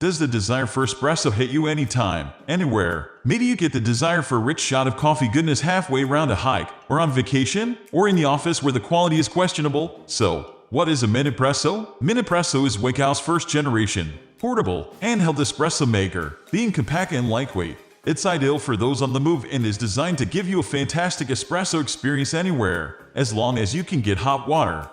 Does the desire for espresso hit you anytime, anywhere? Maybe you get the desire for a rich shot of coffee goodness halfway around a hike, or on vacation, or in the office where the quality is questionable. So, what is a Minipresso? Minipresso is Wacaco's first generation, portable, handheld espresso maker. Being compact and lightweight, it's ideal for those on the move and is designed to give you a fantastic espresso experience anywhere, as long as you can get hot water.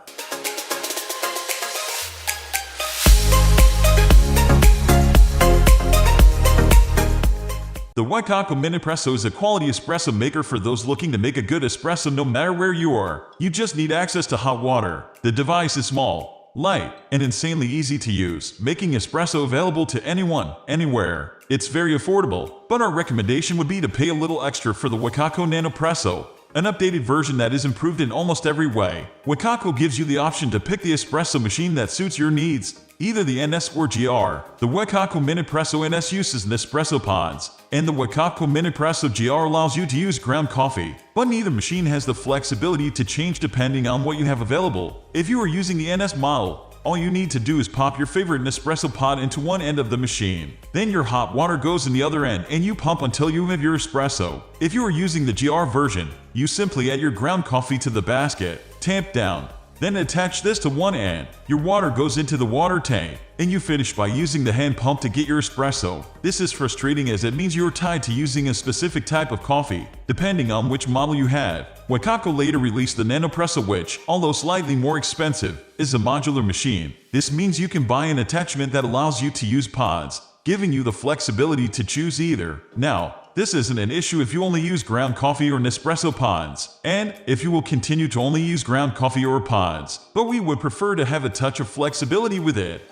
The Wacaco Minipresso is a quality espresso maker for those looking to make a good espresso no matter where you are. You just need access to hot water. The device is small, light, and insanely easy to use, making espresso available to anyone, anywhere. It's very affordable, but our recommendation would be to pay a little extra for the Wacaco Minipresso, an updated version that is improved in almost every way. Wacaco gives you the option to pick the espresso machine that suits your needs, either the NS or GR. The Wacaco Minipresso NS uses Nespresso pods, and the Wacaco Minipresso GR allows you to use ground coffee, but neither machine has the flexibility to change depending on what you have available. If you are using the NS model, all you need to do is pop your favorite Nespresso pod into one end of the machine. Then your hot water goes in the other end and you pump until you have your espresso. If you are using the GR version, you simply add your ground coffee to the basket, tamp down, then attach this to one end. Your water goes into the water tank, and you finish by using the hand pump to get your espresso. This is frustrating as it means you are tied to using a specific type of coffee, depending on which model you have. Wacaco later released the Nanopresso which, although slightly more expensive, is a modular machine. This means you can buy an attachment that allows you to use pods, giving you the flexibility to choose either. Now, this isn't an issue if you only use ground coffee or Nespresso pods, and if you will continue to only use ground coffee or pods, but we would prefer to have a touch of flexibility with it.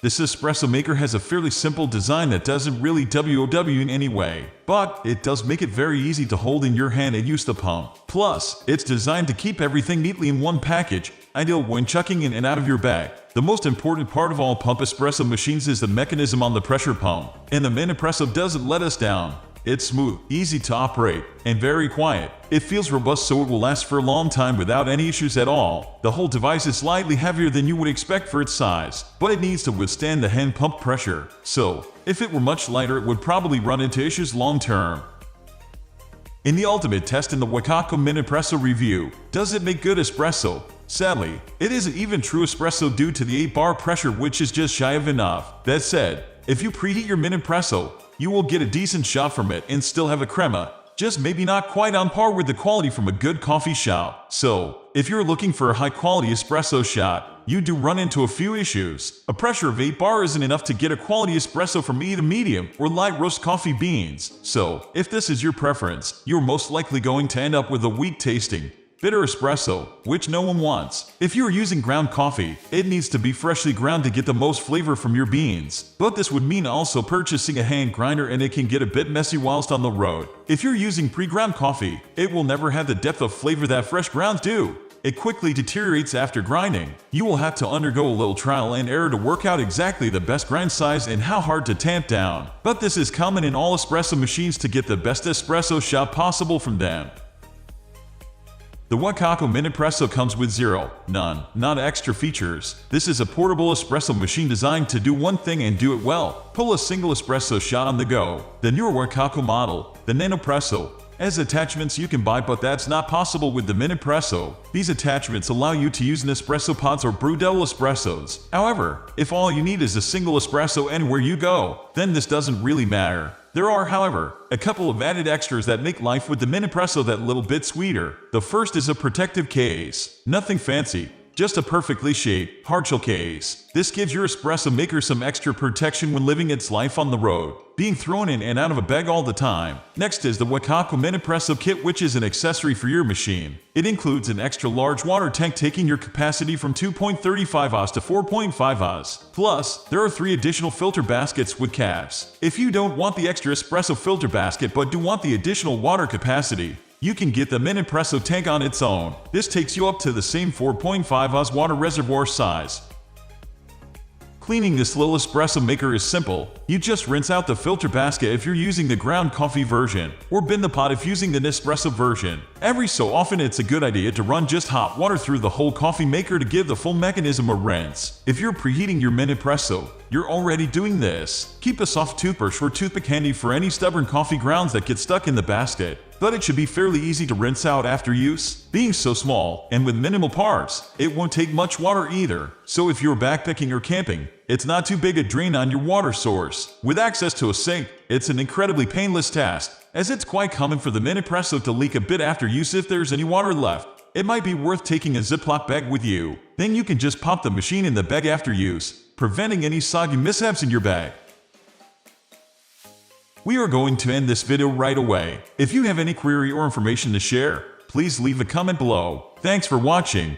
This espresso maker has a fairly simple design that doesn't really WOW in any way, but it does make it very easy to hold in your hand and use the pump. Plus, it's designed to keep everything neatly in one package, ideal when chucking in and out of your bag. The most important part of all pump espresso machines is the mechanism on the pressure pump, and the Minipresso doesn't let us down. It's smooth, easy to operate, and very quiet. It feels robust so it will last for a long time without any issues at all. The whole device is slightly heavier than you would expect for its size, but it needs to withstand the hand pump pressure. So, if it were much lighter it would probably run into issues long term. In the ultimate test in the Wacaco Minipresso review, does it make good espresso? Sadly, it isn't even true espresso due to the 8-bar pressure which is just shy of enough. That said, if you preheat your Minipresso, you will get a decent shot from it and still have a crema, just maybe not quite on par with the quality from a good coffee shop. So, if you're looking for a high-quality espresso shot, you do run into a few issues. A pressure of 8 bar isn't enough to get a quality espresso from either medium or light roast coffee beans. So, if this is your preference, you're most likely going to end up with a weak-tasting, bitter espresso, which no one wants. If you are using ground coffee, it needs to be freshly ground to get the most flavor from your beans. But this would mean also purchasing a hand grinder and it can get a bit messy whilst on the road. If you're using pre-ground coffee, it will never have the depth of flavor that fresh grounds do. It quickly deteriorates after grinding. You will have to undergo a little trial and error to work out exactly the best grind size and how hard to tamp down. But this is common in all espresso machines to get the best espresso shot possible from them. The Wacaco Minipresso comes with not extra features. This is a portable espresso machine designed to do one thing and do it well. Pull a single espresso shot on the go. The newer Wacaco model, the Nanopresso, has attachments you can buy, but that's not possible with the Minipresso. These attachments allow you to use Nespresso pods or brew double espressos. However, if all you need is a single espresso anywhere you go, then this doesn't really matter. There are, however, a couple of added extras that make life with the Minipresso that little bit sweeter. The first is a protective case. Nothing fancy, just a perfectly shaped, hard-shell case. This gives your espresso maker some extra protection when living its life on the road, being thrown in and out of a bag all the time. Next is the Wacaco Minipresso kit, which is an accessory for your machine. It includes an extra large water tank taking your capacity from 2.35 Oz to 4.5 Oz. Plus, there are 3 additional filter baskets with caps. If you don't want the extra espresso filter basket but do want the additional water capacity, you can get the Minipresso tank on its own. This takes you up to the same 4.5 Oz water reservoir size. Cleaning this little espresso maker is simple. You just rinse out the filter basket if you're using the ground coffee version, or bin the pot if using the Nespresso version. Every so often it's a good idea to run just hot water through the whole coffee maker to give the full mechanism a rinse. If you're preheating your Minipresso, you're already doing this. Keep a soft toothbrush or toothpick handy for any stubborn coffee grounds that get stuck in the basket, but it should be fairly easy to rinse out after use. Being so small, and with minimal parts, it won't take much water either. So if you're backpacking or camping, it's not too big a drain on your water source. With access to a sink, it's an incredibly painless task, as it's quite common for the Minipresso to leak a bit after use if there's any water left. It might be worth taking a Ziploc bag with you. Then you can just pop the machine in the bag after use, preventing any soggy mishaps in your bag. We are going to end this video right away. If you have any query or information to share, please leave a comment below. Thanks for watching.